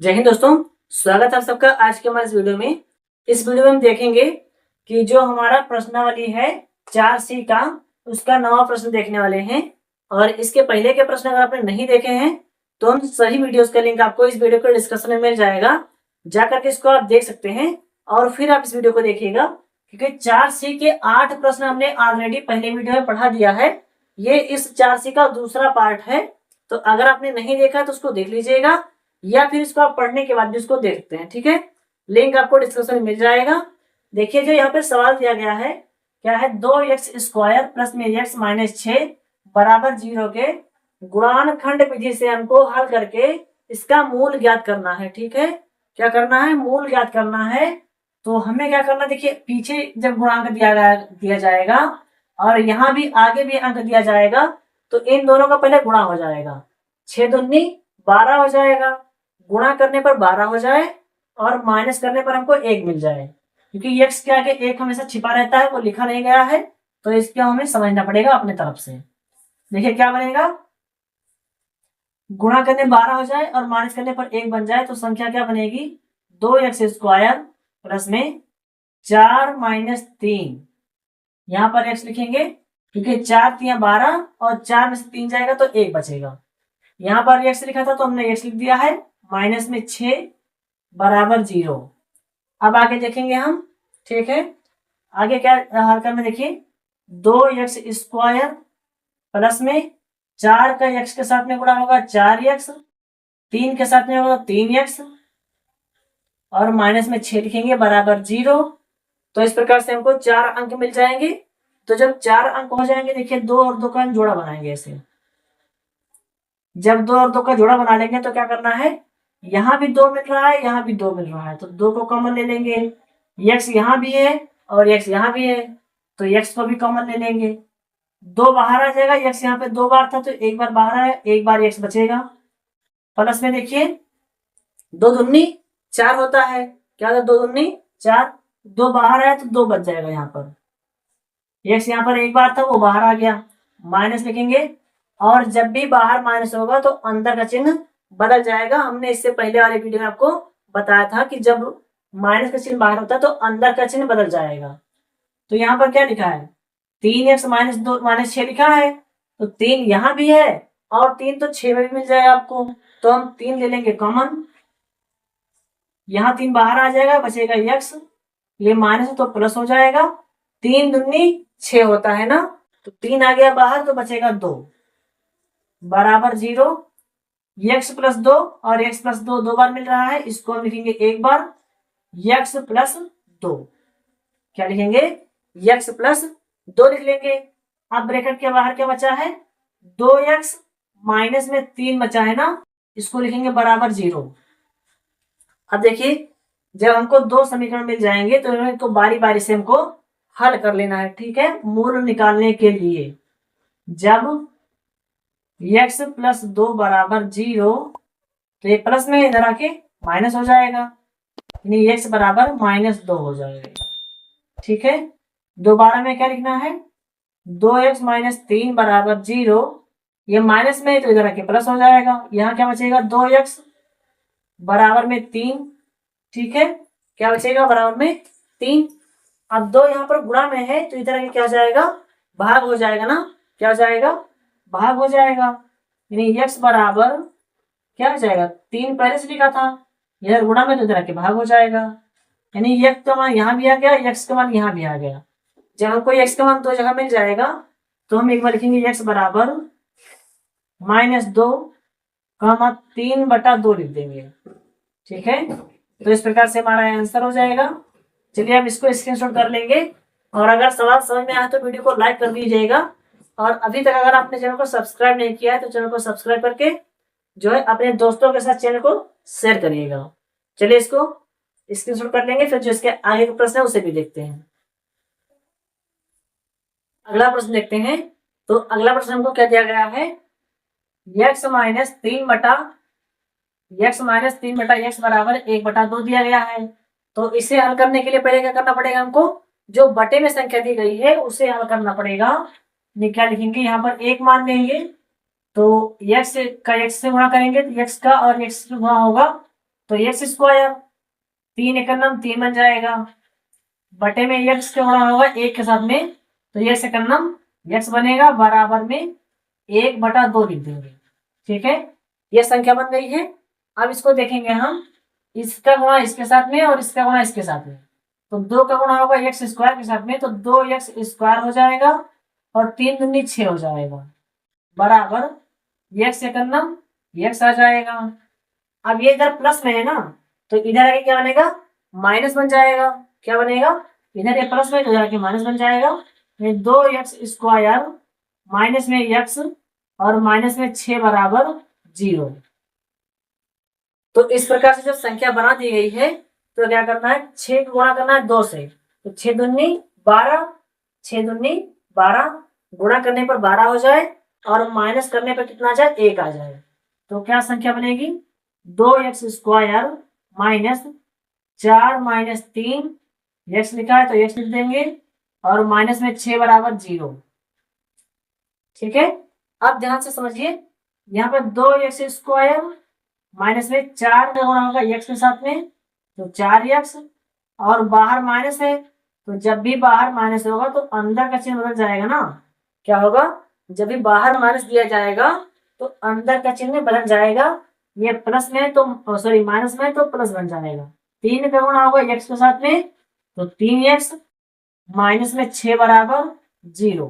जय हिंद दोस्तों, स्वागत है आप सबका आज के हमारे इस वीडियो में। इस वीडियो में हम देखेंगे कि जो हमारा प्रश्नावली है 4C का, उसका नवा प्रश्न देखने वाले हैं। और इसके पहले के प्रश्न अगर आपने नहीं देखे हैं तो हम सही वीडियोस का लिंक आपको इस वीडियो के डिस्क्रिप्शन में मिल जाएगा, जाकर के इसको आप देख सकते हैं और फिर आप इस वीडियो को देखिएगा, क्योंकि 4C के 8 प्रश्न हमने ऑलरेडी पहले वीडियो में पढ़ा दिया है। ये इस 4C का दूसरा पार्ट है, तो अगर आपने नहीं देखा तो उसको देख लीजिएगा या फिर इसको आप पढ़ने के बाद भी उसको देख सकते हैं। ठीक है, लिंक आपको डिस्क्रिप्शन में मिल जाएगा। देखिए जो यहाँ पे सवाल दिया गया है, क्या है, 2x² प्लस में x माइनस 6 बराबर 0 के गुणनखंड विधि से हमको हल करके इसका मूल ज्ञात करना है। ठीक है, क्या करना है, मूल ज्ञात करना है। तो हमें क्या करना, देखिए पीछे जब गुणांक दिया जाएगा और यहाँ भी आगे भी अंक दिया जाएगा तो इन दोनों का पहले गुणा हो जाएगा। 6 दूनी 12 हो जाएगा, गुणा करने पर 12 हो जाए और माइनस करने पर हमको 1 मिल जाए। क्योंकि x के आगे 1 हमेशा छिपा रहता है, वो लिखा नहीं गया है, तो इसको हमें समझना पड़ेगा अपने तरफ से। देखिए क्या बनेगा, गुणा करने 12 हो जाए और माइनस करने पर 1 बन जाए तो संख्या क्या बनेगी, 2x² प्लस में 4 माइनस 3। यहाँ पर x लिखेंगे क्योंकि 4 3 12 और 4 में से 3 जाएगा तो 1 बचेगा। यहाँ पर x लिखा था तो हमने x लिख दिया है, माइनस में 6 बराबर 0। अब आगे देखेंगे हम। ठीक है, आगे क्या हल करना, देखिए 2x² प्लस में 4 का x के साथ में गुणा होगा 4x, 3 के साथ में होगा 3x और माइनस में 6 लिखेंगे बराबर 0। तो इस प्रकार से हमको 4 अंक मिल जाएंगे। तो जब 4 अंक हो जाएंगे, देखिए 2 और 2 का हम जोड़ा बनाएंगे ऐसे। जब 2 और 2 का जोड़ा बना लेंगे तो क्या करना है, यहाँ भी 2 मिल रहा है, यहाँ भी 2 मिल रहा है, तो 2 को कॉमन ले लेंगे। x यहाँ भी है और x यहाँ भी है, तो x को भी कॉमन ले लेंगे। 2 बाहर आ जाएगा, x यहाँ पे 2 बार था तो 1 बार बाहर आया, 1 बार x बचेगा। प्लस में देखिए 2 दूनी 4 होता है, क्या होता है, 2 दूनी 4, 2 बाहर आया तो 2 बच जाएगा। यहाँ पर x यहाँ पर 1 बार था, वो बाहर आ गया, माइनस लिखेंगे। और जब भी बाहर माइनस होगा तो अंदर का चिन्ह बदल जाएगा। हमने इससे पहले वाले वीडियो में आपको बताया था कि जब माइनस का चिन्ह बाहर होता है तो अंदर का चिन्ह बदल जाएगा। तो यहाँ पर क्या लिखा है, 3x माइनस 2 माइनस 6 लिखा है, तो 3 यहाँ भी है और 3 तो 6 में भी मिल जाएगा आपको, तो हम 3 ले लेंगे कॉमन। यहाँ 3 बाहर आ जाएगा, बचेगा x, ये माइनस तो प्लस हो जाएगा। 3 दूनी 6 होता है ना, तो 3 आ गया बाहर तो बचेगा 2 बराबर 0। x प्लस 2 और x प्लस 2 2 बार मिल रहा है, इसको हम लिखेंगे 1 बार, x प्लस 2। क्या लिखेंगे, x प्लस 2 लिख लेंगे। अब ब्रैकेट के बाहर क्या बचा है, 2x माइनस में 3 बचा है ना, इसको लिखेंगे बराबर 0। अब देखिए जब हमको 2 समीकरण मिल जाएंगे तो इनको बारी बारी से हमको हल कर लेना है। ठीक है, मूल निकालने के लिए जब x प्लस 2 बराबर 0, तो ये प्लस में इधर आके माइनस हो जाएगा, यानी x बराबर -2 हो जाएगा। ठीक है, दोबारा में क्या लिखना है, 2x माइनस 3 बराबर 0, ये माइनस में तो इधर आके प्लस हो जाएगा, यहाँ क्या बचेगा, 2x बराबर में 3। ठीक है, क्या बचेगा, बराबर में 3। अब 2 यहाँ पर गुणा में है तो इधर आके क्या हो जाएगा, भाग हो जाएगा ना, क्या हो जाएगा, भाग हो जाएगा, यानी x बराबर क्या हो जाएगा, 3 पहले से लिखा था, इधर गुणा में तो इधर आके भाग हो जाएगा, यानी x का मान यहाँ भी आ गया, x का मान यहाँ भी आ गया। जब हमको x का मान 2 जगह मिल जाएगा तो हम एक बार लिखेंगे x बराबर -2 3/2 लिख देंगे। ठीक है, तो इस प्रकार से हमारा आंसर हो जाएगा। चलिए हम इसको स्क्रीनशॉट कर लेंगे, और अगर सवाल समझ में आया तो वीडियो को लाइक कर दीजिएगा। और अभी तक अगर आपने चैनल को सब्सक्राइब नहीं किया है तो चैनल को सब्सक्राइब करके जो है अपने दोस्तों के साथ चैनल को शेयर करिएगा। चलिए इसको स्क्रीनशॉट कर लेंगे, फिर जो इसके आगे का प्रश्न है उसे भी देखते हैं। अगला प्रश्न देखते हैं। तो अगला प्रश्न हमको क्या दिया गया है, x माइनस 3/x बराबर 1/2 दिया गया है। तो इसे हल करने के लिए पहले क्या करना पड़ेगा, हमको जो बटे में संख्या दी गई है उसे हल करना पड़ेगा। क्या लिखेंगे, यहाँ पर 1 मान लेंगे, तो x का x से गुणा करेंगे तो x का और x से गुणा होगा तो एक्स स्क्वायर, 3 एक नम 3 बन जाएगा, बटे में एक्स का गुणा होगा 1 के साथ में, तो ये सेकंड नम एक्स बनेगा, बराबर में 1/2 लिख देंगे। ठीक है, ये संख्या बन गई है। अब इसको देखेंगे हम, इसका गुणा इसके साथ में और इसका गुणा इसके साथ में, तो 2 का गुणा होगा एक्स स्क्वायर के साथ में, तो 2x स्क्वायर हो जाएगा और 3 दूनी 6 हो जाएगा, बराबर एक्स सेकंड नम एक्स आ जाएगा। अब ये इधर प्लस में है ना, तो इधर आके क्या बनेगा, माइनस बन जाएगा। क्या बनेगा, इधर ये प्लस में, तो इधर आके माइनस बन जाएगा। 2x स्क्वायर माइनस में x और माइनस में 6 बराबर 0। तो इस प्रकार से जब संख्या बना दी गई है, तो क्या करना है, 6 को गुणा करना है 2 से, तो 6 दूनी 12, 6 दूनी 12, गुणा करने पर 12 हो जाए और माइनस करने पर कितना आ जाए, 1 आ जाए। तो क्या संख्या बनेगी, 2x square minus 4 minus 3, x लिखा है तो x लिख देंगे, और माइनस में 6 बराबर 0। ठीक है, अब ध्यान से समझिए, यहाँ पर 2x स्क्वायर माइनस में 4 का गुणा होगा x के साथ में, तो 4x, और बाहर माइनस है, तो जब भी बाहर माइनस होगा तो अंदर का चिन्ह बदल जाएगा ना। क्या होगा, जब भी बाहर माइनस दिया जाएगा तो अंदर का चिन्ह बदल जाएगा। ये प्लस में तो सॉरी माइनस में तो प्लस बन जाएगा। 3 का गुणा होगा x के साथ में, तो 3x माइनस में 6 बराबर 0।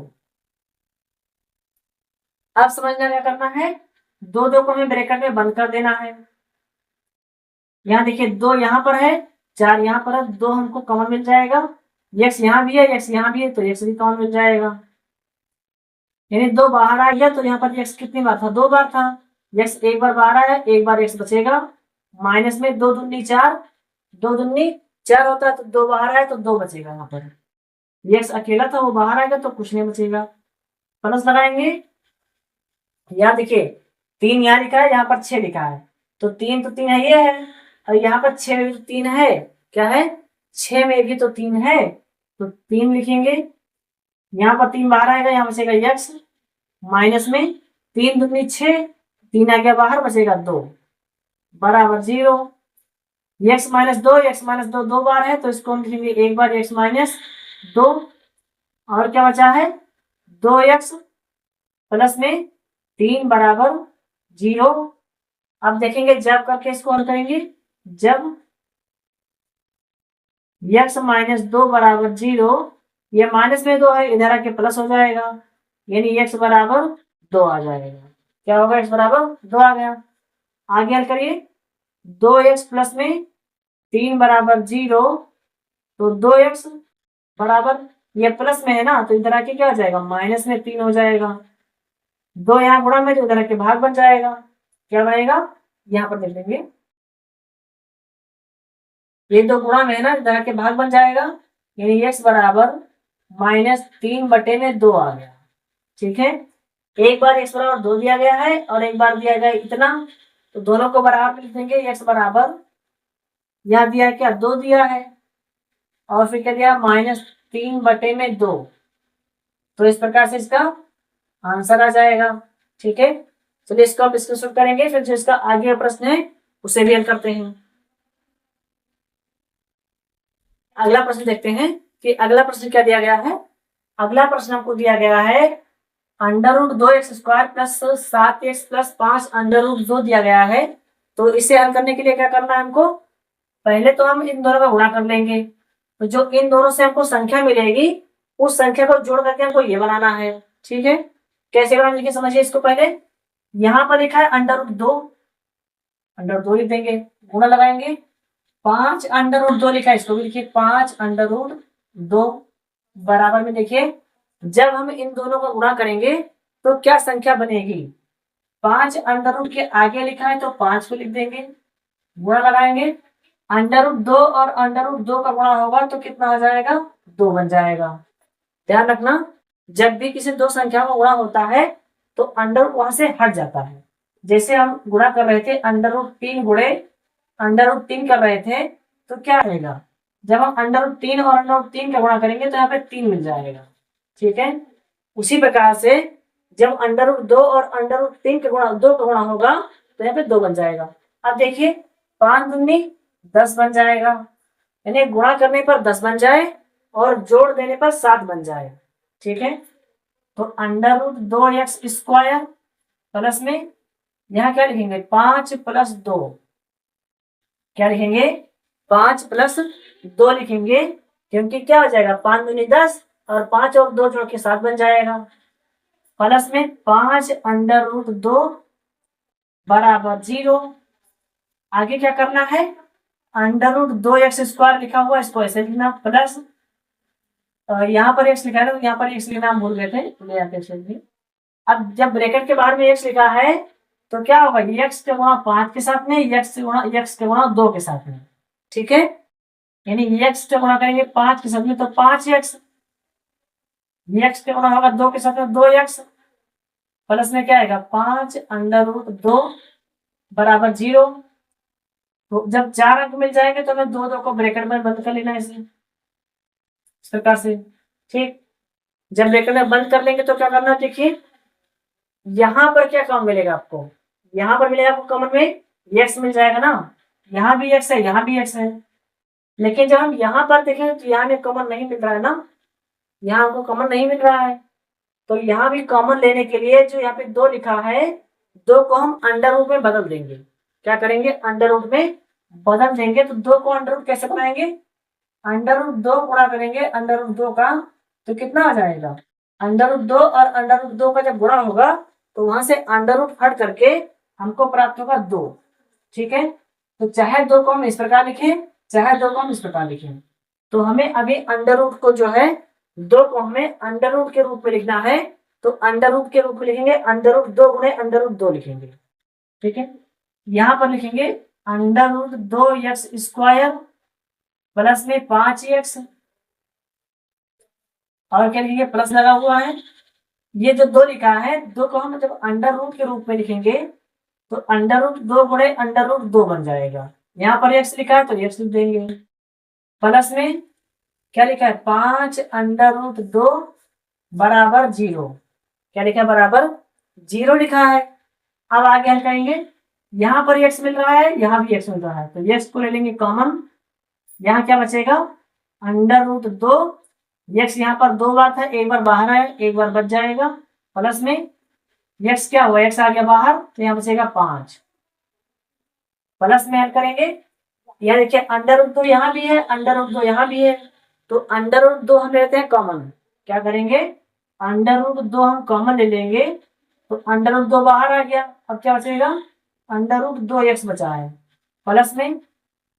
अब समझना क्या करना है, 2 को हमें ब्रैकेट में बंद कर देना है। यहाँ देखिए 2 यहाँ पर है, 4 यहाँ पर है, 2 हमको कॉमन मिल जाएगा, x यहाँ भी है, x यहाँ भी है, तो x भी कॉमन मिल जाएगा। यानी 2 बाहर आ गया, तो यहाँ पर x कितनी बार था, 2 बार था। x एक बार बाहर आया, एक बार x बचेगा, माइनस में 2 दूनी 4, 2 दूनी 4 होता है, तो 2 बाहर आया तो 2 बचेगा। यहाँ पर x अकेला था, वो बाहर आएगा तो कुछ नहीं बचेगा। प्लस लगाएंगे, यहाँ देखिए 3 यहाँ लिखा है, यहाँ पर 6 लिखा है, तो 3 तो 3 है ये है, और यहाँ पर 6 में भी तो 3 है। क्या है, 6 में भी तो 3 है, तो 3 लिखेंगे, यहाँ पर 3 बाहर आएगा, यहाँ बचेगा x, माइनस में 3 दूनी 6, 3 आ गया बाहर, बचेगा 2 बराबर 0। x माइनस 2, x माइनस 2 2 बार है, तो इसको हम लिखेंगे एक बार x माइनस 2, और क्या बचा है 2x प्लस में 3 बराबर 0। अब देखेंगे जब करके इसको हल करेंगे, जब x माइनस 2 बराबर 0, ये माइनस में 2 है, इधर आके प्लस हो जाएगा, यानी x बराबर 2 आ जाएगा। क्या होगा, x बराबर 2 आ गया। आगे हल करिए, 2x प्लस में 3 बराबर 0, तो 2x बराबर, ये प्लस में है ना, तो इधर आके क्या हो जाएगा, माइनस में 3 हो जाएगा। 2 यहाँ गुणा में, तो इधर आके भाग बन जाएगा। क्या बनेगा, यहाँ पर देख लेंगे, ये 2 गुणा में है ना, इधर आके भाग बन जाएगा, यानी x बराबर -3/2 आ गया। ठीक है, एक बार x बराबर 2 दिया गया है और एक बार दिया गया इतना, तो दोनों को बराबर लिख देंगे। x बराबर, यहाँ दिया क्या, 2 दिया है, और फिर क्या दिया, -3/2, तो इस प्रकार से इसका आंसर आ जाएगा। ठीक है, चलिए इसको आप स्क्रीनशॉट करेंगे, फिर जो इसका आगे प्रश्न है उसे भी हल करते हैं। अगला प्रश्न देखते हैं कि अगला प्रश्न क्या दिया गया है। अगला प्रश्न हमको दिया गया है √2x² प्लस 7x प्लस 5 √2 दिया गया है। तो इसे हल करने के लिए क्या करना है हमको, पहले तो हम इन दोनों का गुणा कर लेंगे, तो जो इन दोनों से हमको संख्या मिलेगी उस संख्या को जोड़ करके हमको ये बनाना है। ठीक है, कैसे बनाना लिखिए, समझिए इसको। पहले यहाँ पर लिखा है √2 लिख देंगे, गुणा लगाएंगे, 5 √2 लिखा है, इसको भी लिखिए 5 √2 बराबर में। देखिए जब हम इन दोनों का गुणा करेंगे तो क्या संख्या बनेगी, 5 √ के आगे लिखा है तो 5 को लिख देंगे, गुणा लगाएंगे, √2 और √2 का गुणा होगा तो कितना हो जाएगा, 2 बन जाएगा। ध्यान रखना, जब भी किसी दो संख्या का गुणा होता है तो अंडर वहां से हट जाता है। जैसे हम गुणा कर रहे थे, √3 गुणे √3 कर रहे थे, तो क्या रहेगा, जब हम √3 और √3 का गुणा करेंगे तो यहाँ पे 3 मिल जाएगा। ठीक है, उसी प्रकार से जब √2 और √3 का गुणा 2 का गुणा होगा तो यहाँ पे 2 बन जाएगा। अब देखिए 5 दूनी 10 बन जाएगा, यानी गुणा करने पर 10 बन जाए और जोड़ देने पर 7 बन जाए। ठीक है, तो √2x² प्लस में यहाँ क्या लिखेंगे 5 + 2, क्या लिखेंगे 5 + 2 लिखेंगे, क्योंकि क्या हो जाएगा 5 दूनी 10 और 5 और 2 जोड़ के 7 बन जाएगा। प्लस में 5 √2 बराबर 0। आगे क्या करना है, √2x² लिखा हुआ इसको ऐसे लिखना प्लस, यहाँ पर x लिखा है तो यहाँ पर x लिखना हम भूल गए थे, ले आते हैं। अब जब ब्रैकेट के बाहर में x लिखा है तो क्या होगा, x के गुणा 5 के साथ में, x के गुणा 2 के साथ में। ठीक है, यानी x के गुणा करेंगे 5 के साथ में तो 5x, x के गुणा होगा 2 के साथ में 2x, प्लस में क्या आएगा 5 √2 बराबर 0। तो जब 4 अंक मिल जाएंगे तो हमें 2 को ब्रैकेट में बंद कर लेना है इस प्रकार से। ठीक, जब ब्रैकेट में बंद कर लेंगे तो क्या करना है, देखिए यहां पर क्या कॉमन मिलेगा आपको, यहां पर मिलेगा आपको कॉमन में x मिल जाएगा ना, यहाँ भी x है यहाँ भी x है, लेकिन जब हम यहाँ पर देखें तो यहाँ में कॉमन नहीं मिल रहा है ना, यहाँ हमको कॉमन नहीं मिल रहा है, तो यहाँ भी कॉमन लेने के लिए जो यहाँ पे 2 लिखा है 2 को हम अंडर रूट में बदल देंगे। क्या करेंगे, अंडर रूट में बदल देंगे। तो 2 को अंडर रूट कैसे बनाएंगे, √2 गुणा करेंगे √2 का तो कितना आ जाएगा, √2 और √2 का जब गुणा होगा तो वहां से अंडर रूट हट करके हमको प्राप्त होगा 2। ठीक है, तो चाहे 2 को हम इस प्रकार लिखें चाहे 2 को हम इस प्रकार लिखें, तो हमें अभी अंडर रूट को जो है 2 को हमें अंडर रूट के रूप में लिखना है, तो अंडर रूट के रूप में लिखेंगे √2 गुणे √2 लिखेंगे। ठीक है, यहां पर लिखेंगे √2x² प्लस में 5x, और क्या लिखेंगे प्लस लगा हुआ है, ये जो 2 लिखा है 2 को हम जब अंडर रूट के रूप में लिखेंगे तो √2 गुणे √2 बन जाएगा। यहाँ पर x लिखा है तो x लिख देंगे, प्लस में क्या लिखा है 5 √2 बराबर 0, क्या लिखा है बराबर 0 लिखा है। अब आगे हल करेंगे, यहाँ पर x मिल रहा है यहाँ भी x मिल रहा है तो x को ले लेंगे कॉमन, यहाँ क्या बचेगा √2, x यहाँ पर 2 बार था, एक बार बाहर है एक बार बच जाएगा, प्लस में x क्या हुआ x आ गया बाहर तो यहाँ बचेगा 5, प्लस में हल करेंगे, यहाँ देखिए √2 यहाँ भी है √2 यहाँ भी है, तो √2 हम लेते हैं कॉमन, क्या करेंगे √2 हम कॉमन ले लेंगे तो √2 बाहर आ गया, अब क्या बचेगा √2x बचा है, प्लस में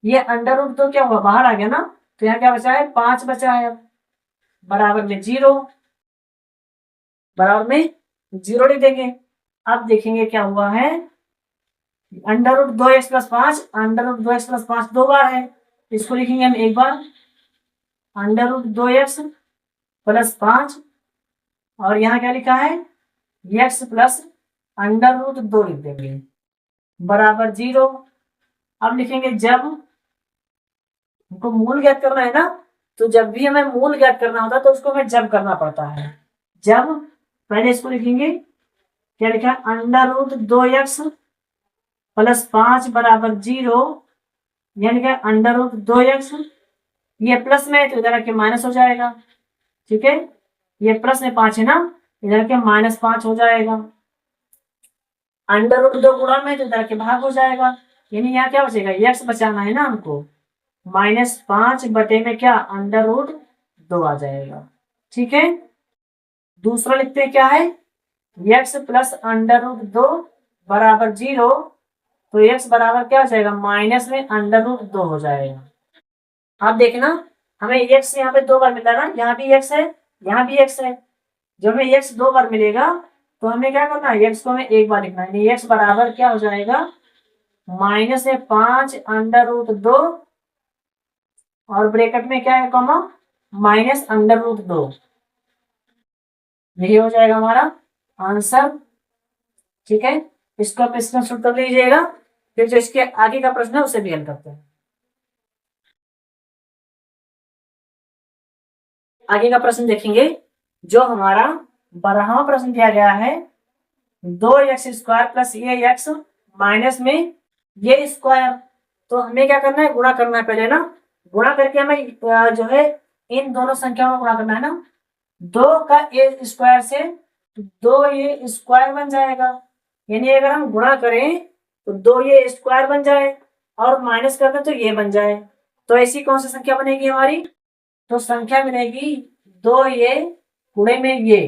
ये √2 क्या हुआ बाहर आ गया ना, तो यहाँ क्या बचा है 5 बचा है, अब बराबर में 0, बराबर में 0 लिख देंगे। अब देखेंगे क्या हुआ है, √2x + 5, √2x + 5 2 बार है, इसको लिखेंगे हम एक बार √2x + 5, और यहाँ क्या लिखा है x + √2 लिख देंगे बराबर 0। अब लिखेंगे जब हमको मूल ज्ञात करना है ना, तो जब भी हमें मूल ज्ञात करना होता है तो उसको हमें जब करना पड़ता है। जब पहले इसको लिखेंगे, क्या लिखा है √2x + 5 बराबर 0, यानी कि √2x, ये प्लस में है तो इधर आके माइनस हो जाएगा। ठीक है, ये प्लस में 5 है ना, इधर के -5 हो जाएगा, √2 गुणा में तो इधर के भाग हो जाएगा, यानी यहाँ क्या बचेगा x बचाना है ना हमको, -5 बटे में क्या √2 आ जाएगा। ठीक है, दूसरा लिखते हैं क्या है x + √2 बराबर 0, तो x बराबर क्या हो जाएगा माइनस में √2 हो जाएगा। आप देखना हमें x यहाँ पे 2 बार मिला ना, यहाँ भी x है यहाँ भी x है, जब हमें x 2 बार मिलेगा तो हमें क्या करना है x को हमें एक बार लिखना है, x बराबर क्या हो जाएगा -5 √2 और ब्रैकेट में क्या है कॉमा -√2, यही हो जाएगा हमारा आंसर। ठीक है, इसको आप स्क्रीनशॉट कर लीजिएगा, फिर जो इसके आगे का प्रश्न है उसे भी हल करते हैं। आगे का प्रश्न देखेंगे, जो हमारा 12वां प्रश्न दिया गया है 2x² + ax माइनस में ये स्क्वायर, तो हमें क्या करना है, गुणा करना है पहले ना। गुणा करके हमें जो है इन दोनों संख्याओं को गुणा करना है ना। 2 का ए स्क्वायर से 2a स्क्वायर बन जाएगा, यानी अगर हम गुणा करें तो 2a स्क्वायर बन जाए और माइनस कर दें तो ये बन जाए। तो ऐसी कौन सी संख्या बनेगी हमारी, तो संख्या बनेगी 2a गुणे में ये।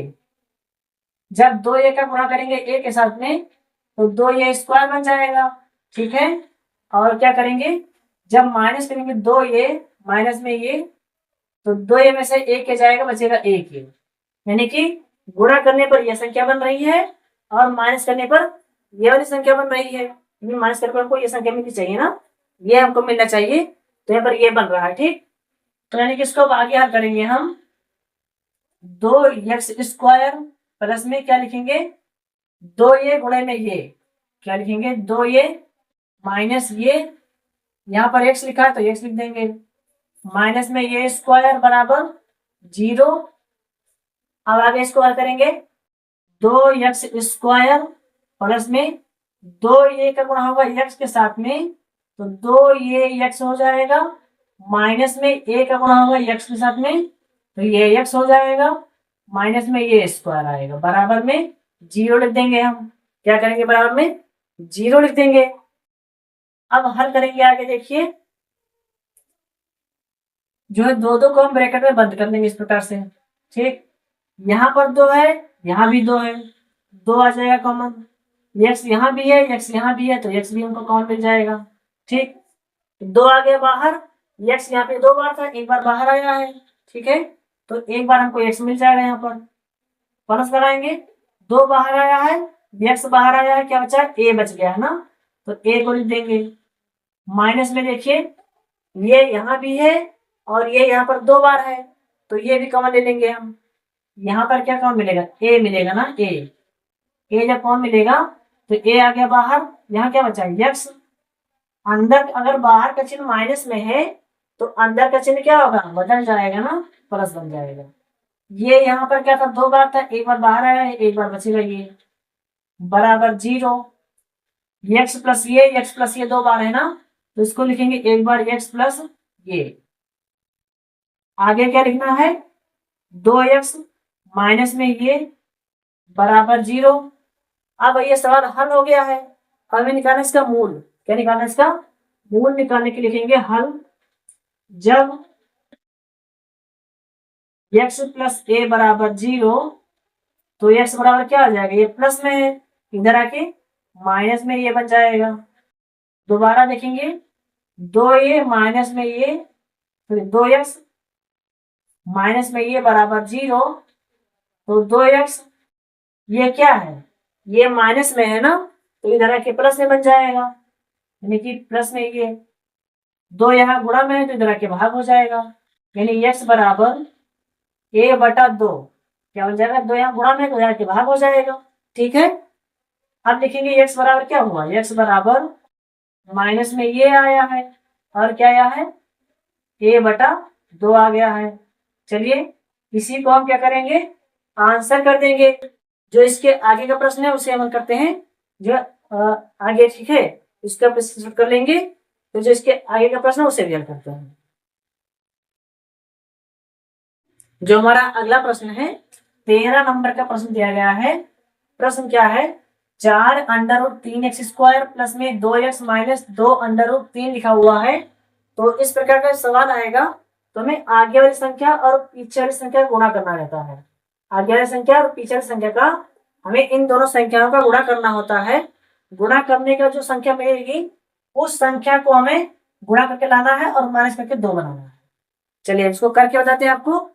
जब 2a का गुणा करेंगे a के साथ में तो 2a स्क्वायर बन जाएगा, ठीक है। और क्या करेंगे, जब माइनस करेंगे 2a माइनस में ये, तो 2a में से 1 के जाएगा, बचेगा 1a, यानी कि गुणा करने पर यह संख्या बन रही है और माइनस करने पर यह वाली संख्या बन रही है। माइनस करने पर हमको यह संख्या मिलनी चाहिए ना, ये हमको मिलना चाहिए, तो यहाँ पर ये बन रहा है, ठीक। तो यानी कि इसको आगे हल करेंगे हम, 2x स्क्वायर प्लस में क्या लिखेंगे, 2a गुणे में ये, क्या लिखेंगे 2a माइनस ये, यहाँ पर x लिखा है तो x लिख देंगे, माइनस में ये स्क्वायर बराबर 0। अब आगे इसको हल करेंगे, 2x स्क्वायर प्लस में 2a का गुणा होगा x के साथ में, तो 2ax हो जाएगा, माइनस में a का गुणा होगा x के साथ में, तो ये x हो जाएगा, माइनस में ये स्क्वायर आएगा, बराबर में 0 लिख देंगे हम। क्या करेंगे, बराबर में 0 लिख देंगे। अब हल करेंगे आगे, देखिए जो है 2 को हम ब्रैकेट में बंद कर देंगे इस प्रकार से, ठीक। यहाँ पर 2 है, यहाँ भी 2 है, 2 आ जाएगा कॉमन, x यहाँ भी है, x यहाँ भी है, तो x भी हमको कॉमन मिल जाएगा, ठीक। 2 आ गया बाहर, x यहाँ पे 2 बार था, एक बार बाहर आया है, ठीक है, तो एक बार हमको x मिल जाएगा, यहाँ पर प्लस लगाएंगे, 2 बाहर आया है, x बाहर आया है, क्या बचा, a बच गया है ना, तो a को लिख देंगे। माइनस में देखिए ये यहाँ भी है और ये यहाँ पर 2 बार है, तो ये भी कॉमन ले लेंगे हम। यहाँ पर क्या कॉमन मिलेगा, a मिलेगा ना, a जब कॉमन मिलेगा तो a आ गया बाहर, यहाँ क्या बचा x, अंदर अगर बाहर का चिन्ह माइनस में है तो अंदर का चिन्ह क्या होगा, बदल जाएगा ना, प्लस बन जाएगा। ये यहाँ पर क्या था, 2 बार था, एक बार बाहर आया है, एक बार बचेगा ये, बराबर 0। x प्लस ये 2 बार है ना, तो इसको लिखेंगे एक बार x प्लस ये। आगे क्या लिखना है, 2x माइनस में ये बराबर 0। अब ये सवाल हल हो गया है, हमें निकालना इसका मूल, क्या निकालना इसका मूल, निकालने के लिखेंगे हल। जब x प्लस a बराबर 0, तो x बराबर क्या आ जाएगा, ये प्लस में है, इधर आके माइनस में ये बन जाएगा। दोबारा देखेंगे, 2a माइनस में ये, फिर 2x माइनस में ये बराबर 0, तो 2x ये क्या है, ये माइनस में है ना, तो इधर आके प्लस में बन जाएगा, यानी कि प्लस में ये 2 यहाँ गुणा में है तो इधर आके भाग हो जाएगा, यानी x बराबर a बटा 2 क्या बन जाएगा, 2 यहाँ गुणा में तो इधर आके भाग हो जाएगा, ठीक है। अब लिखेंगे x बराबर क्या हुआ, x बराबर माइनस में ये आया है और क्या आया है, a बटा 2 आ गया है। चलिए इसी को हम क्या करेंगे, आंसर कर देंगे। जो इसके आगे का प्रश्न है उसे हम करते हैं, जो आगे, ठीक है, इसका प्रश्न कर लेंगे, तो जो इसके आगे का प्रश्न है उसे भी हल करते हैं। जो हमारा अगला प्रश्न है 13 नंबर का प्रश्न दिया गया है। प्रश्न क्या है, 4 under root 3x square plus में 2x माइनस 2 अंडर रूट 3 लिखा हुआ है। तो इस प्रकार का सवाल आएगा तो हमें आगे वाली संख्या और पीछे वाली संख्या गुणा करना रहता है। आगे वाली संख्या और पीछे वाली संख्या का हमें इन दोनों संख्याओं का गुणा करना होता है। गुणा करने का जो संख्या मिलेगी उस संख्या को हमें गुणा करके लाना है और माइनस करके 2 बनाना है। चलिए इसको करके बताते हैं आपको,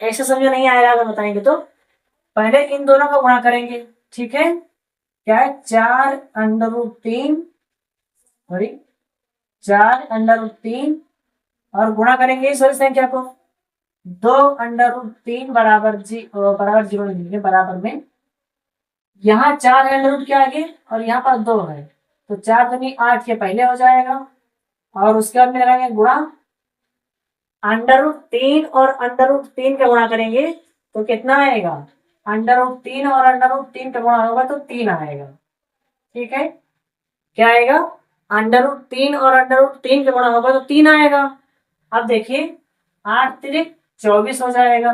ऐसे समझ नहीं आएगा अगर बताएंगे तो। पहले इन दोनों का गुणा करेंगे, ठीक है, क्या है 4 under root 3, sorry 4 under root 3 और गुणा करेंगे इस वाली संख्या को 2 अंडर रूट 3 बराबर 0 लिखेंगे, बराबर में यहाँ 4 है अंडर रूट के आगे और यहाँ पर 2 है, तो 4 दूनी 8 ये पहले हो जाएगा और उसके बाद में लगाएंगे गुणा, अंडर रूट 3 और अंडर रूट 3 का गुणा करेंगे तो कितना आएगा, अंडर रूट 3 और अंडर रूट 3 का गुणा होगा तो 3 आएगा, ठीक है। क्या आएगा, अंडर रूट 3 और अंडर रूट 3 का गुणा होगा तो 3 आएगा। अब देखिए 8 तिरिक 24 हो जाएगा।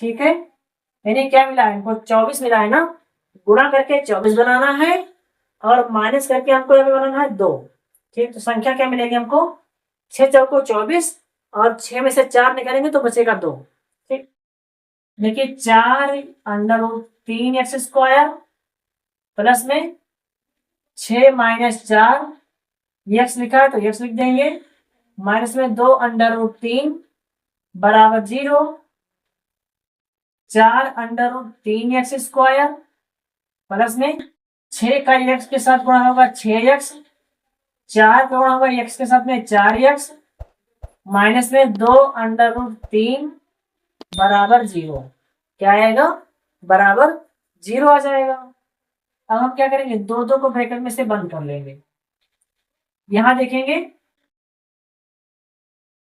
ठीक है, यानी क्या मिला है इनको, 24 मिला है ना। गुणा करके 24 बनाना है और माइनस करके हमको यहाँ पे बनाना है 2। ठीक, तो संख्या क्या मिलेगी हमको, 6 चौको 24 और 6 में से 4 निकालेंगे तो बचेगा 2। ठीक, देखिए 4 under root 3 x square plus में 6 माइनस 4, एक्स लिखा है तो एक्स लिख देंगे, माइनस में 2 अंडर रूट 3 बराबर 0। 4 under root 3 x square plus में 6 का एक्स के साथ गुणा होगा 6x, 4 का गुणा होगा एक्स के साथ में 4x, माइनस में 2 अंडर रूट 3 बराबर 0। क्या आएगा, बराबर 0 आ जाएगा। अब हम क्या करेंगे, दो दो को ब्रैकेट में से बंद कर लेंगे। यहां देखेंगे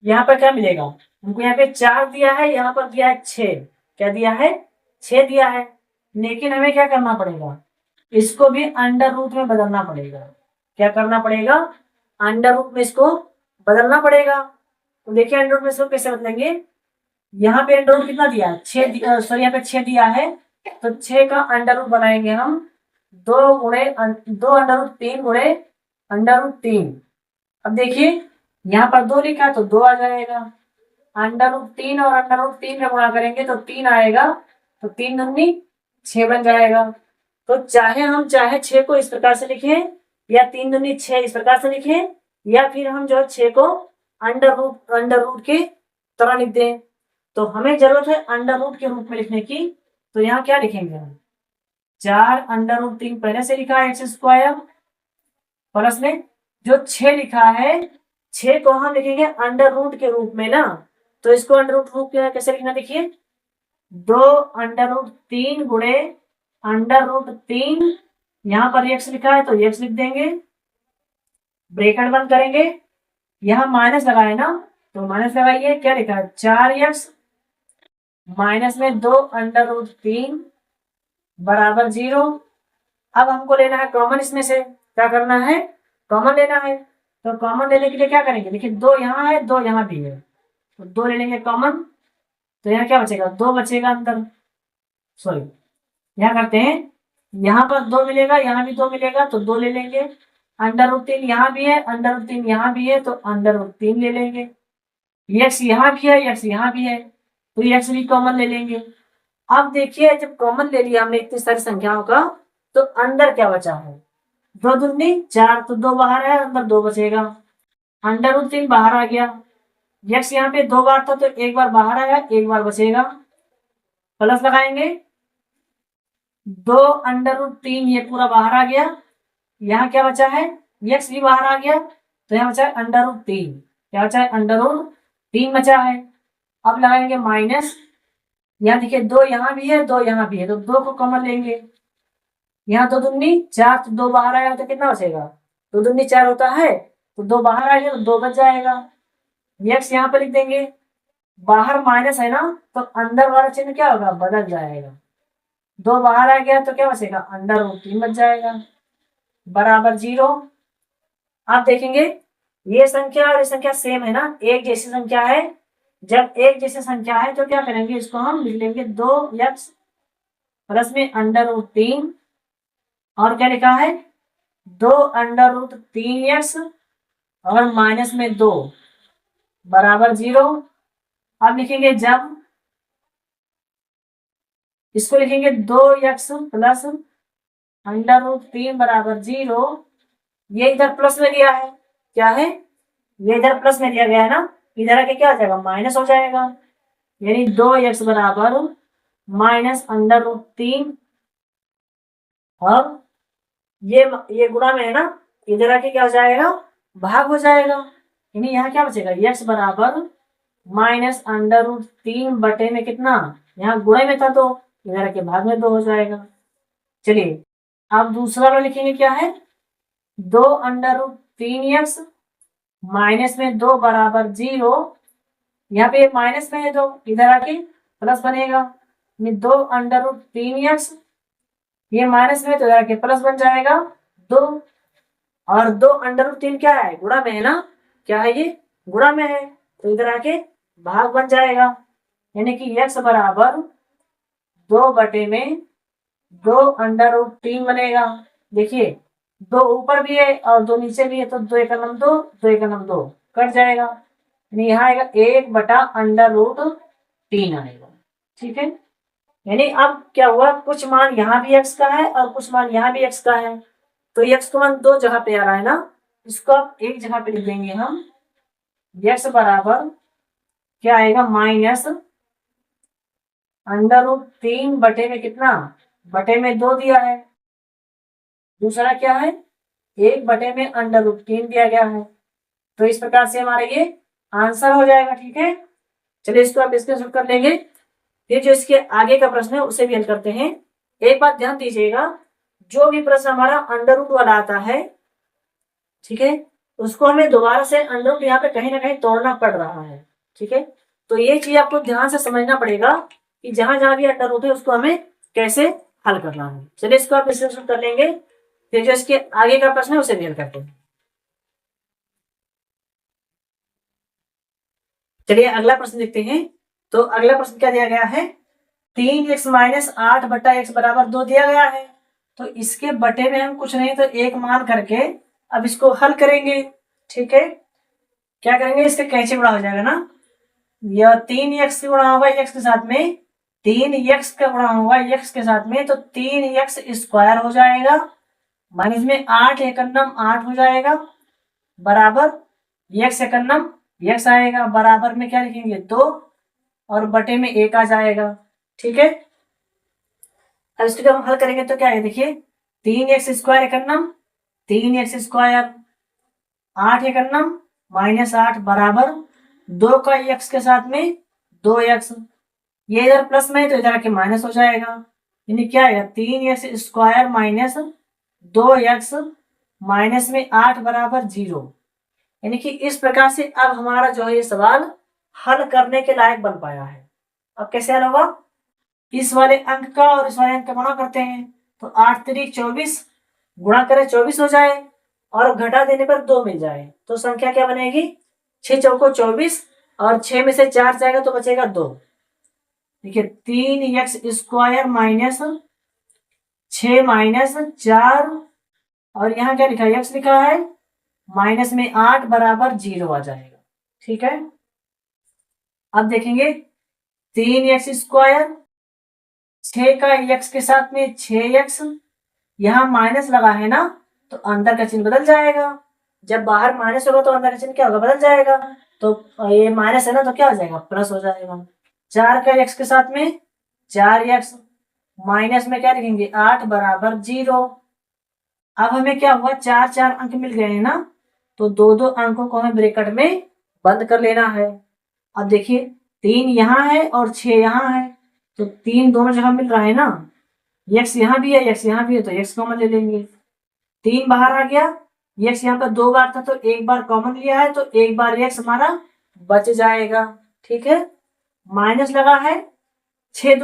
यहाँ पर क्या मिलेगा हमको, यहाँ पे 4 दिया है, यहाँ पर दिया है 6। क्या दिया है, 6 दिया है। लेकिन हमें क्या करना पड़ेगा, इसको भी अंडर रूट में बदलना पड़ेगा। क्या करना पड़ेगा, अंडर रूट में इसको बदलना पड़ेगा। तो देखिए अंडर रूट में इसको कैसे बदलेंगे, यहाँ पे अंडर रूट कितना दिया है, 6, सॉरी यहाँ पे 6 दिया है, तो 6 का अंडर रूट बनाएंगे हम 2 अंडर रूट 3 गुणे अंडर रूट 3। अब देखिए यहाँ पर 2 लिखा है तो 2 आ जाएगा। अंडर रूट 3 और अंडर रूट 3 का गुणा करेंगे तो 3 आएगा, तो 3 दूनी 6 बन जाएगा। तो चाहे 6 को इस प्रकार से लिखें या 3 दूनी 6 इस प्रकार से लिखें, या फिर हम जो है 6 को अंडर रूट के तरह लिख दें। तो हमें जरूरत है अंडर रूट के रूप में लिखने की। तो यहाँ क्या लिखेंगे हम, 4 अंडर रूट 3 पहले से लिखा है एक्स स्क्वायर प्लस में जो 6 लिखा है, 6 को हम लिखेंगे अंडर रूट के रूप में ना। तो इसको अंडर रूट रूप कैसे लिखना, देखिए 2 अंडर रूट 3 गुणे अंडर रूट 3, यहाँ पर एक्स लिखा है तो एक्स लिख देंगे, ब्रैकेट बंद करेंगे। यहाँ माइनस लगाए ना, तो माइनस लगाइए, क्या लिखा है 4x माइनस में 2 अंडर रूट 3 बराबर 0। अब हमको लेना है कॉमन, इसमें से क्या करना है, कॉमन लेना है। तो कॉमन लेने के लिए क्या करेंगे, देखिए 2 यहाँ है 2 यहाँ भी है, तो 2 ले लेंगे कॉमन। तो यहाँ क्या बचेगा, 2 बचेगा अंदर, सॉरी यहाँ करते हैं, यहाँ पर 2 मिलेगा, यहाँ भी 2 मिलेगा, तो 2 ले लेंगे। अंडर रूट 3 यहाँ भी है, अंडर रूट 3 यहाँ भी है, तो अंडर रूट 3 ले लेंगे। एक्स यहाँ भी है, एक्स यहाँ भी है, तो एक्स भी कॉमन ले लेंगे। अब देखिए जब कॉमन ले लिया हमने इतनी सारी संख्याओं का, तो अंदर क्या बचा है, 2 दूनी 4, तो 2 बाहर है, अंदर 2 बचेगा। अंडर रूट 3 बाहर आ गया, एक्स यहाँ पे 2 बार था तो 1 बार बाहर आया, 1 बार बचेगा, प्लस लगाएंगे 2 अंडर रूट 3 ये पूरा बाहर आ गया। यहाँ क्या बचा है, एक्स भी बाहर आ गया, तो यहाँ बचा है अंडर रूट 3। क्या बचा है, अंडर रूट 3 बचा है। अब लगाएंगे माइनस, यहाँ देखिए 2 यहाँ भी है 2 यहाँ भी है, तो 2 को कॉमन लेंगे। यहाँ 2 दूनी 4, तो 2 बाहर आया तो कितना बचेगा, 2 दूनी 4 होता है, तो 2 बाहर आ गया तो 2 बच जाएगा। एक्स यहाँ पर लिख देंगे, बाहर माइनस है ना, तो अंदर वाला चिन्ह क्या होगा, बदल जाएगा। 2 बाहर आ गया तो क्या बचेगा, अंडर रूट 3 बच जाएगा, बराबर 0। आप देखेंगे ये संख्या और ये संख्या सेम है ना, एक जैसी संख्या है। जब एक जैसी संख्या है तो क्या करेंगे, इसको हम लिख लेंगे 2x प्लस में अंडर रूट 3, और क्या लिखा है 2 अंडर रूट 3x और माइनस में 2 बराबर 0। अब लिखेंगे जब, इसको लिखेंगे 2x प्लस अंडर रूट 3 बराबर 0। ये इधर प्लस में दिया है, क्या है, ये इधर प्लस में दिया गया है ना, इधर आके क्या हो जाएगा, माइनस हो जाएगा। यानी 2x बराबर माइनस अंडर रूट 3, और ये गुणा में है ना, इधर आके क्या हो जाएगा, भाग हो जाएगा। यानी यहाँ क्या बचेगा, x बराबर माइनस अंडर रूट 3 बटे में कितना, यहाँ गुणे में था तो इधर आके भाग में 2 हो जाएगा। चलिए अब दूसरा वाला लिखेंगे, क्या है 2 अंडर रूट 3x माइनस में 2 बराबर 0। यहाँ पे माइनस में है तो इधर आके प्लस बनेगा, 2 अंडर रूट 3x, ये माइनस में तो इधर आके प्लस बन जाएगा 2। और 2√3 क्या है, गुणा में है ना, क्या है ये, गुणा में है, तो इधर आके भाग बन जाएगा, यानी कि x बराबर 2/2√3 बनेगा। देखिए 2 ऊपर भी है और 2 नीचे भी है, तो 2 एकम 2, 2 एकम 2 कट जाएगा, यानी यहाँ आएगा 1/√3 आएगा। ठीक है, यानी अब क्या हुआ, कुछ मान यहाँ भी x का है और कुछ मान यहाँ भी x का है, तो x का मान दो जगह पे आ रहा है ना, इसको अब एक जगह पे लिख देंगे हम। x बराबर क्या आएगा, -√3 बटे में कितना, बटे में 2 दिया है, दूसरा क्या है 1/√3 दिया गया है। तो इस प्रकार से हमारा ये आंसर हो जाएगा। ठीक है, चलिए इसको आप स्क्रीनशॉट कर लेंगे। ये जो इसके आगे का प्रश्न है उसे भी हल करते हैं। एक बात ध्यान दीजिएगा, जो भी प्रश्न हमारा अंडर रूट वाला आता है, ठीक है, उसको हमें दोबारा से अंडर रूट यहाँ पे कहीं ना कहीं तोड़ना पड़ रहा है। ठीक है, तो ये चीज आपको ध्यान से समझना पड़ेगा कि जहां जहां भी अंडर रूट है उसको हमें कैसे हल करना है। चलिए इसको आप स्क्रीनशॉट कर लेंगे, फिर जो इसके आगे का प्रश्न है उसे भी हल करते हैं। चलिए अगला प्रश्न देखते हैं। तो अगला प्रश्न क्या दिया गया है, 3x - 8/x बराबर 2 दिया गया है। तो इसके बटे में हम कुछ नहीं तो एक मान करके अब इसको हल करेंगे। ठीक है, क्या करेंगे, इसके कैंची गुणा हो जाएगा ना, यह 3x गुणा होगा x के साथ में, 3x का गुणा होगा x के साथ में, तो 3x² हो जाएगा, माइनस में 8 एकन्नम 8 हो जाएगा, बराबर x एकन्नम x आएगा, बराबर में क्या लिखेंगे 2 और बटे में 1 आ जाएगा। ठीक है, अब इसको जब हम हल करेंगे तो क्या है, देखिए 3x² एकन्नम 3x², 8 एकन्नम -8 बराबर 2 का x के साथ में 2x, ये इधर प्लस में है तो इधर आके माइनस हो जाएगा, यानी क्या आएगा 3x² - 2x माइनस में 8 बराबर 0। यानी कि इस प्रकार से अब हमारा जो है ये सवाल हल करने के लायक बन पाया है। अब कैसे हल होगा, इस वाले अंक का और इस वाले अंक का गुणा करते हैं, तो 8 3 24 गुणा करें 24 हो जाए और घटा देने पर 2 मिल जाए, तो संख्या क्या बनेगी 6 चौको 24 और 6 में से 4 जाएगा तो बचेगा 2। देखिए 3x² - 6 - 4 और यहाँ क्या लिखा है x लिखा है, माइनस में 8 बराबर 0 आ जाएगा। ठीक है, अब देखेंगे 3x², 6 का x के साथ में 6x, यहाँ माइनस लगा है ना तो अंदर का चिन्ह बदल जाएगा, जब बाहर माइनस होगा तो अंदर का चिन्ह क्या होगा, बदल जाएगा, तो ये माइनस है ना तो क्या हो जाएगा, प्लस हो जाएगा। 4 का x के साथ में 4x, माइनस में क्या लिखेंगे 8 बराबर 0। अब हमें क्या हुआ, 4 4 अंक मिल गए हैं ना, तो 2 2 अंकों को हमें ब्रैकेट में बंद कर लेना है। अब देखिए 3 यहाँ है और 6 यहाँ है, तो 3 दोनों जगह मिल रहा है ना, x यहाँ भी है x यहाँ भी है, तो x कॉमन ले लेंगे, 3 बाहर आ गया, x यहाँ पर 2 बार था तो एक बार कॉमन लिया है, तो एक बार x हमारा बच जाएगा। ठीक है, माइनस लगा है, 3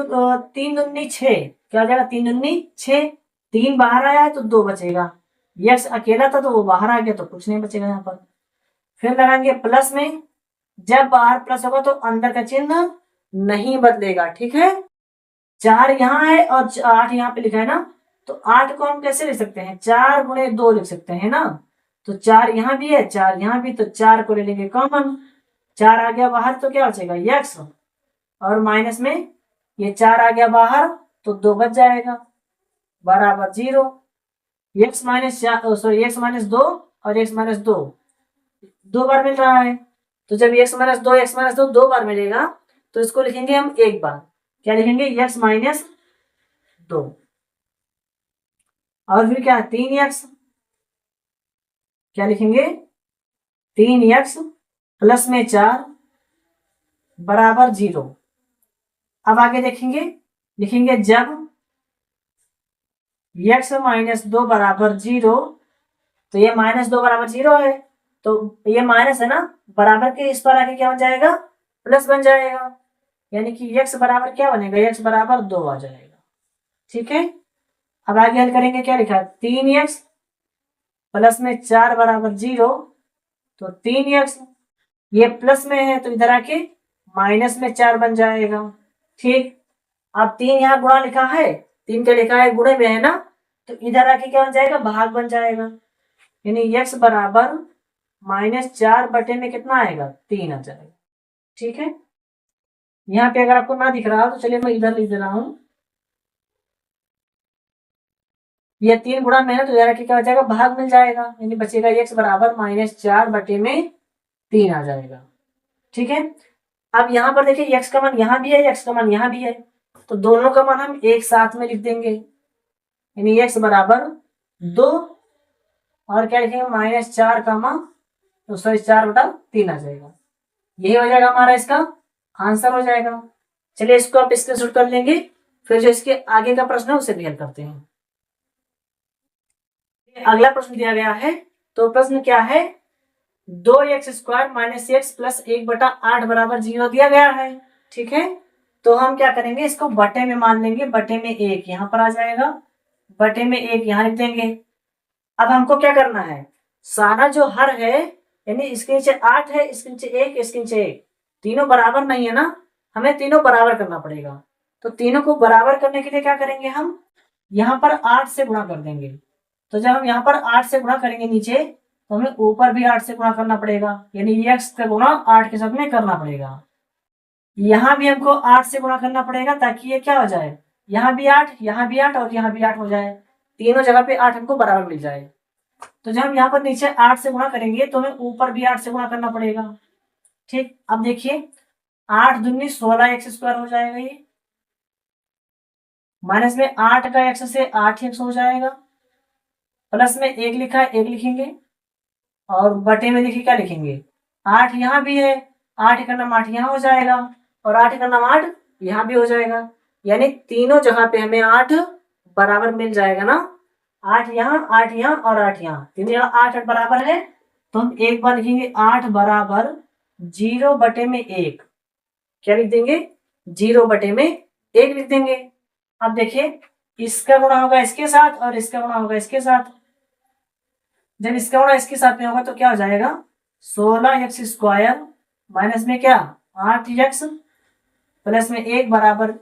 दूनी 6, क्या हो जाएगा 3 दूनी 6, 3 बाहर आया है तो 2 बचेगा, x अकेला था तो वो बाहर आ गया तो कुछ नहीं बचेगा यहाँ पर। फिर लगाएंगे प्लस में, जब बाहर प्लस होगा तो अंदर का चिन्ह नहीं बदलेगा। ठीक है, 4 यहाँ है और 8 यहाँ पे लिखा है ना, तो 8 को हम कैसे लिख सकते हैं, 4 गुणे 2 लिख सकते हैं ना, तो 4 यहाँ भी है 4 यहाँ भी, तो 4 को ले लेंगे कॉमन, 4 आ गया बाहर तो क्या बचेगा x, और माइनस में ये 4 आ गया बाहर तो 2 बच जाएगा, बराबर 0। x - 2 और x - 2 2 बार मिल रहा है, तो जब x - 2 x - 2 2 बार मिलेगा तो इसको लिखेंगे हम एक बार, क्या लिखेंगे x - 2, और फिर क्या 3x, क्या लिखेंगे 3x प्लस में 4 बराबर 0। अब आगे देखेंगे, लिखेंगे जब x - 2 बराबर 0, तो ये -2 बराबर 0 है, तो ये माइनस है ना, बराबर के इस पर आके क्या बन जाएगा, प्लस बन जाएगा, यानी कि x बराबर क्या बनेगा, x बराबर 2 आ जाएगा। ठीक है, अब आगे हल करेंगे, क्या लिखा है 3x प्लस में 4 बराबर 0, तो 3x, ये प्लस में है तो इधर आके माइनस में 4 बन जाएगा। ठीक, अब 3 यहाँ गुणा लिखा है, 3 क्या लिखा है, गुणे में है ना, तो इधर आके क्या बन जाएगा, भाग बन जाएगा, यानी x बराबर -4 बटे में कितना आएगा, 3 आ जाएगा। ठीक है, यहाँ पे अगर आपको ना दिख रहा हो तो चलिए मैं इधर लिख दे रहा हूं, ये 3 गुणा में है तो इधर आके क्या हो जाएगा, भाग मिल जाएगा, यानी बचेगा x बराबर -4 बटे में 3 आ जाएगा। ठीक है, अब यहाँ पर देखिए x का मान यहाँ भी है, x का मान यहाँ भी है, तो दोनों का मान हम एक साथ में लिख देंगे, यानी x बराबर 2 और क्या लिखेंगे, -4 का मान, तो 4/3 आ जाएगा। यही हो जाएगा हमारा इसका आंसर हो जाएगा। चलिए इसको आप स्क्रीनशॉट कर लेंगे, फिर जो इसके आगे का प्रश्न है उसे क्लियर करते हैं। अगला प्रश्न दिया गया है, तो प्रश्न क्या है, 2x² - x प्लस 1/8 बराबर 0 दिया गया है। ठीक है, तो हम क्या करेंगे, इसको बटे में मान लेंगे, बटे में 1 यहाँ पर आ जाएगा, बटे में 1 यहाँ लिख देंगे। अब हमको क्या करना है, सारा जो हर है, यानी इसके नीचे 8 है, इसके नीचे 1, इसके नीचे 1, तीनों बराबर नहीं है ना, हमें तीनों बराबर करना पड़ेगा। तो तीनों को बराबर करने के लिए क्या करेंगे, हम यहाँ पर 8 से गुणा कर देंगे। तो जब हम यहाँ पर 8 से गुणा करेंगे नीचे, तो हमें ऊपर भी 8 से गुणा करना पड़ेगा, यानी x का गुणा 8 के साथ में करना पड़ेगा। यहाँ भी हमको 8 से गुणा करना पड़ेगा ताकि ये क्या हो जाए, यहाँ भी 8, यहाँ भी 8 और यहाँ भी 8 हो जाए, तीनों जगह पे 8 हमको बराबर मिल जाए। तो जब हम यहाँ पर नीचे 8 से गुणा करेंगे तो हमें ऊपर भी 8 से गुणा करना पड़ेगा। ठीक, अब देखिए 8 दूनी 16x² हो जाएगा, ये माइनस में 8 का x से 8x हो जाएगा, प्लस में 1 लिखा है 1 लिखेंगे, और बटे में देखिए क्या लिखेंगे, 8 यहाँ भी है, 8 का नाम 8 यहाँ हो जाएगा, और 8 का नाम 8 यहाँ भी हो जाएगा, यानी तीनों जगह पे हमें 8 बराबर मिल जाएगा ना, 8 यहाँ 8 यहाँ और 8 यहाँ, तीनों जगह 8 बराबर है, तो हम एक बार लिखेंगे 8 बराबर 0 बटे में 1, क्या लिख देंगे, 0 बटे में 1 लिख देंगे। अब देखिए इसका गुणा होगा इसके साथ और इसका गुणा होगा इसके साथ, जब इसका गुणा इसके साथ में होगा तो क्या हो जाएगा, 16x² माइनस में क्या 8x प्लस में 1 बराबर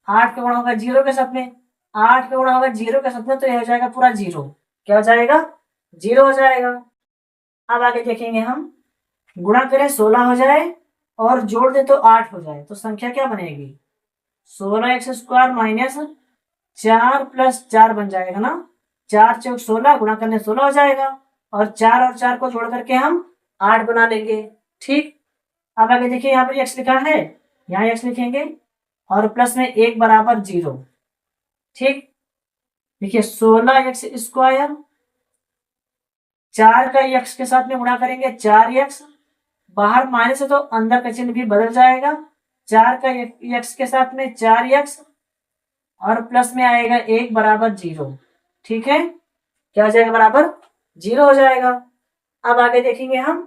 8 का गुणा होगा 0 के साथ में, 8 का गुणा होगा 0 के साथ में, तो यह हो जाएगा पूरा 0, क्या हो जाएगा, 0 हो जाएगा। अब आगे देखेंगे हम, गुणा करें 16 हो जाए और जोड़ दे तो 8 हो जाए, तो संख्या क्या बनेगी, 16x² माइनस 4 प्लस 4 बन जाएगा ना, 4 चौक 16, गुणा करने 16 हो जाएगा, और 4 और 4 को जोड़ करके हम 8 बना लेंगे। ठीक, अब आगे देखिए यहाँ पर x लिखा है, यहाँ x लिखेंगे और प्लस में 1 बराबर 0। ठीक, देखिए 16x², 4 का x के साथ में गुणा करेंगे 4x, बाहर माइनस है तो अंदर का चिन्ह भी बदल जाएगा, 4 का x के साथ में 4x और प्लस में आएगा 1 बराबर 0। ठीक है, क्या हो जाएगा, बराबर 0 हो जाएगा। अब आगे देखेंगे हम,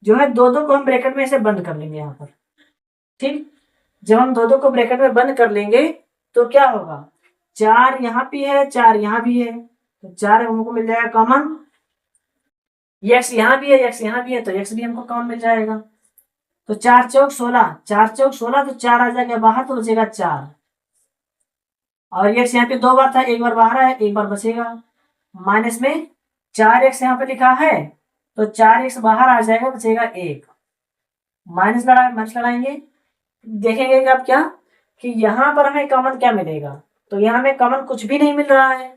जो है 2 को हम ब्रैकेट में से बंद कर लेंगे यहाँ पर। ठीक, जब हम 2 को ब्रैकेट में बंद कर लेंगे तो क्या होगा, 4 यहाँ भी है 4 यहाँ भी है, तो 4 हमको मिल जाएगा कॉमन, x यहाँ भी है x यहाँ भी है, तो x भी हमको कॉमन मिल जाएगा, तो 4 चौक 16, 4 चौक 16, तो 4 आ जाएगा बाहर, तो बचेगा 4, और x यहाँ पे 2 बार था, 1 बार बाहर है 1 बार बचेगा, माइनस में 4x यहाँ पे लिखा है, तो 4x बाहर आ जाएगा, बचेगा 1, माइनस लड़ाएंगे, देखेंगे कि अब क्या, कि यहाँ पर हमें कॉमन क्या मिलेगा, तो यहाँ हमें कॉमन कुछ भी नहीं मिल रहा है,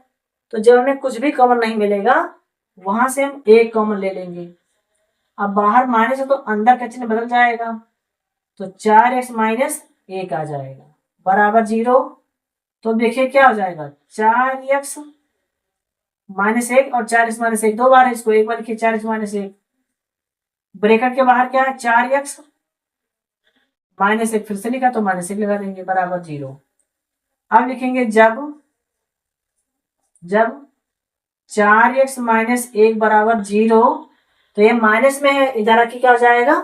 तो जब हमें कुछ भी कॉमन नहीं मिलेगा वहां से हम 1 कॉमन ले लेंगे। अब बाहर माइनस है तो अंदर का चिन्ह बदल जाएगा, तो 4x माइनस 1 आ जाएगा बराबर 0। तो देखिए क्या हो जाएगा, 4x माइनस 1 और 4x माइनस 1 2 बार है, इसको एक बार लिखिए 4x माइनस 1, ब्रैकेट के बाहर क्या है 4x माइनस 1, फिर से लिखा तो माइनस 1 लगा देंगे बराबर 0। अब लिखेंगे जब 4x माइनस 1 बराबर 0, तो ये माइनस में है, इधर आके क्या हो जाएगा,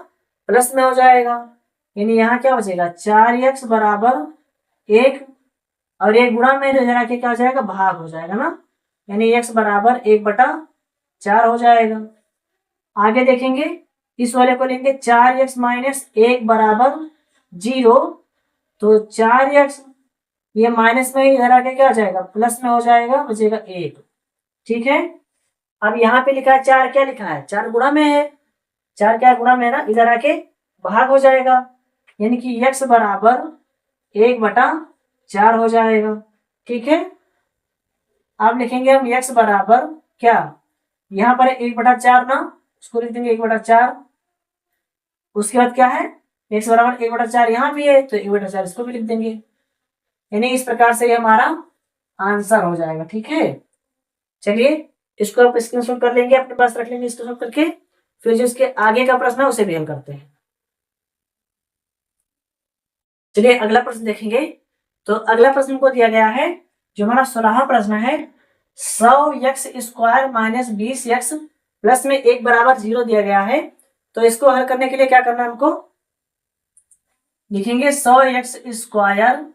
प्लस में हो जाएगा, यानी यहाँ क्या बचेगा 4x बराबर 1, और ये गुणा में इधर आके क्या हो जाएगा, भाग हो जाएगा ना, यानी x बराबर 1/4 4 हो जाएगा। आगे देखेंगे, इस वाले को लेंगे 4x माइनस 1 बराबर 0। तो 4x ये माइनस में इधर आके क्या हो जाएगा, प्लस में हो जाएगा, बचेगा 1। ठीक है। अब यहाँ पे लिखा है 4, क्या लिखा है, 4 गुणा में है, 4 क्या गुणा में है ना, इधर आके भाग हो जाएगा, यानी कि x बराबर 1/4 हो जाएगा। ठीक है। अब लिखेंगे हम x बराबर क्या, यहाँ पर 1/4 ना, उसको लिख देंगे 1/4। उसके बाद क्या है, x बराबर 1/4 यहाँ भी है, तो 1/4 इसको भी लिख देंगे। यानी इस प्रकार से ये हमारा आंसर हो जाएगा। ठीक है। चलिए इसको आप स्क्रीनशॉट कर लेंगे, अपने पास रख लेंगे स्क्रीनशॉट करके, फिर जो इसके आगे का प्रश्न है उसे भी हल करते हैं। चलिए अगला प्रश्न देखेंगे। तो अगला प्रश्न को दिया गया है, जो हमारा 16वां प्रश्न है, 100x² माइनस 20x प्लस में 1 बराबर 0 दिया गया है। तो इसको हल करने के लिए क्या करना है हमको, लिखेंगे 100x²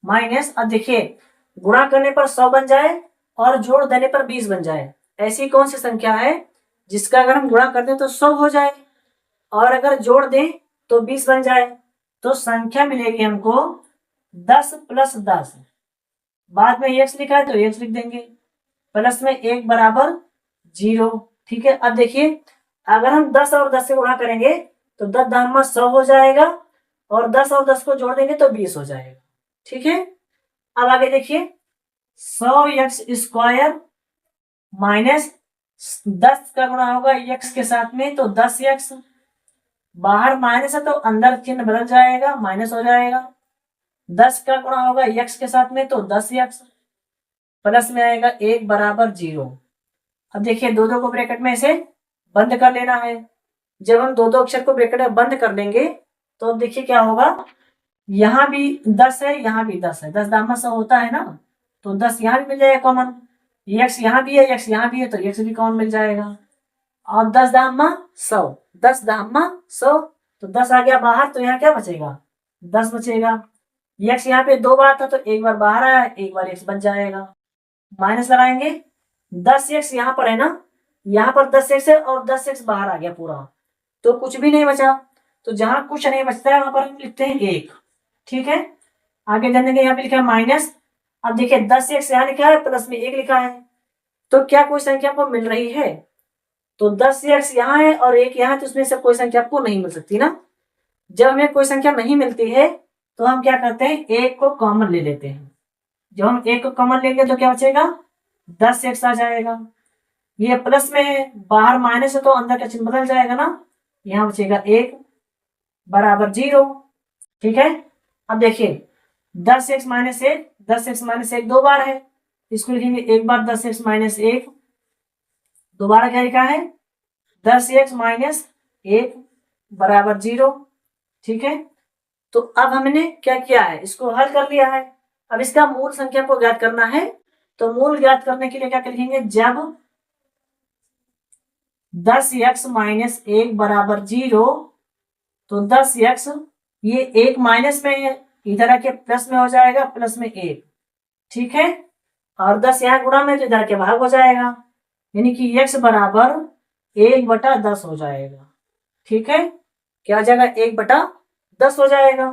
माइनस, अब देखिए गुणा करने पर 100 बन जाए और जोड़ देने पर 20 बन जाए, ऐसी कौन सी संख्या है जिसका अगर हम गुणा कर दें तो 100 हो जाए और अगर जोड़ दें तो 20 बन जाए। तो संख्या मिलेगी हमको 10 + 10, बाद में x लिखा है तो x लिख देंगे, प्लस में 1 बराबर 0। ठीक है। अब देखिए अगर हम 10 और 10 से गुणा करेंगे तो 10 दाम 100 हो जाएगा और 10 और 10 को जोड़ देंगे तो 20 हो जाएगा। ठीक है। अब आगे देखिए 100x² माइनस 10 का गुणा होगा x के साथ में तो 10x, बाहर माइनस है तो अंदर चिन्ह बदल जाएगा, माइनस हो जाएगा। 10 का गुणा होगा x के साथ में तो 10x, प्लस में आएगा 1 बराबर 0। अब देखिए दो दो को ब्रैकेट में इसे बंद कर लेना है। जब हम दो दो अक्षर को ब्रैकेट में बंद कर लेंगे तो देखिए क्या होगा, यहाँ भी 10 है, यहाँ भी 10 है, 10 दामा 100 होता है ना, तो 10 यहाँ भी मिल जाएगा कॉमन, x यहाँ भी है, x यहाँ भी है, तो x भी कॉमन मिल जाएगा। और 10 दामा 100, 10 दामा 100, तो 10 आ गया बाहर, तो यहाँ क्या बचेगा, 10 बचेगा। x यहाँ पे 2 बार था तो एक बार बाहर आया, एक बार x बच जाएगा। माइनस लगाएंगे, 10x यहाँ पर है ना, यहाँ पर 10x है और 10x बाहर आ गया पूरा, तो कुछ भी नहीं बचा। तो जहां कुछ नहीं बचता है वहां पर हम लिखते हैं 1। ठीक है। आगे ध्यान देंगे, यहाँ पे लिखा है माइनस। अब देखिए 10x यहाँ लिखा है, प्लस में 1 लिखा है, तो क्या कोई संख्या आपको मिल रही है, तो 10x यहाँ है और 1 यहाँ है, तो उसमें से कोई संख्या आपको नहीं मिल सकती ना। जब हमें कोई संख्या नहीं मिलती है तो हम क्या करते हैं, 1 को कॉमन ले लेते हैं। जब हम 1 को कॉमन लेंगे तो क्या बचेगा, 10x आ जाएगा। ये प्लस में है, बाहर माइनस है तो अंदर का चिन्ह बदल जाएगा ना, यहाँ बचेगा 1 बराबर 0। ठीक है। अब देखिए 10x माइनस 1, 10x माइनस 1 2 बार है, इसको लिखेंगे एक बार 10x माइनस 1, दोबारा क्या लिखा है 10x माइनस 1 बराबर 0। ठीक है। तो अब हमने क्या किया है, इसको हल कर लिया है। अब इसका मूल संख्या को ज्ञात करना है, तो मूल ज्ञात करने के लिए क्या लिखेंगे, जब 10x माइनस 1 बराबर 0, तो 10x ये 1 माइनस में है, इधर आके प्लस में हो जाएगा, प्लस में 1। ठीक है। और 10 यहाँ गुणा में तो इधर के भाग हो जाएगा, यानी कि x बराबर 1/10 हो जाएगा। ठीक है। क्या हो जाएगा, 1/10 हो जाएगा।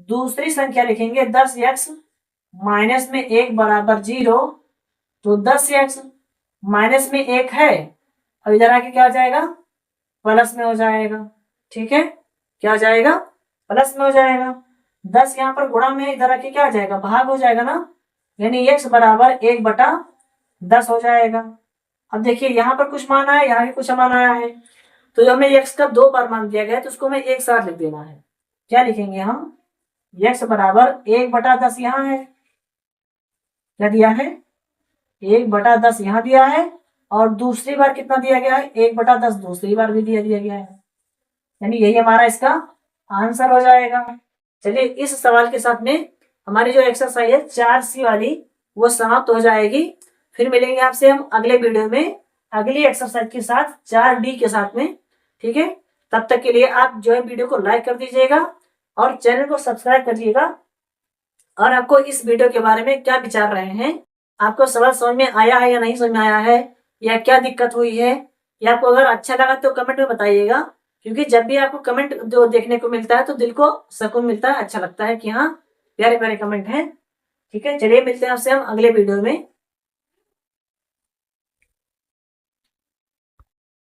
दूसरी संख्या लिखेंगे 10x माइनस में 1 बराबर 0, तो 10x माइनस में 1 है और इधर आके क्या हो जाएगा, प्लस में हो जाएगा। ठीक है। क्या हो जाएगा, प्लस में हो जाएगा। 10 यहाँ पर गुणा में, इधर आके क्या हो जाएगा, भाग हो जाएगा ना, यानी x बराबर 1/10 हो जाएगा। अब देखिए यहाँ पर कुछ मान आया, यहाँ भी कुछ मान आया है, तो जो हमें x का 2 बार मान दिया गया है तो उसको हमें एक साथ लिख देना है। क्या लिखेंगे हम, x बराबर 1/10 यहाँ है, क्या दिया है 1/10 यहाँ दिया है, और दूसरी बार कितना दिया गया है 1/10 दूसरी बार भी दिया गया है, यानी यही हमारा इसका आंसर हो जाएगा। चलिए इस सवाल के साथ में हमारी जो एक्सरसाइज है 4C वाली वो समाप्त हो जाएगी। फिर मिलेंगे आपसे हम अगले वीडियो में अगली एक्सरसाइज के साथ 4D के साथ में। ठीक है। तब तक के लिए आप जो है वीडियो को लाइक कर दीजिएगा और चैनल को सब्सक्राइब करिएगा। और आपको इस वीडियो के बारे में क्या विचार रहे हैं, आपको सवाल समझ में आया है या नहीं समझ में आया है, या क्या दिक्कत हुई है, या आपको अगर अच्छा लगा तो कमेंट में बताइएगा, क्योंकि जब भी आपको कमेंट जो देखने को मिलता है तो दिल को सुकून मिलता है, अच्छा लगता है कि हाँ प्यारे प्यारे कमेंट हैं। ठीक है, चलिए मिलते हैं आपसे हम अगले वीडियो में।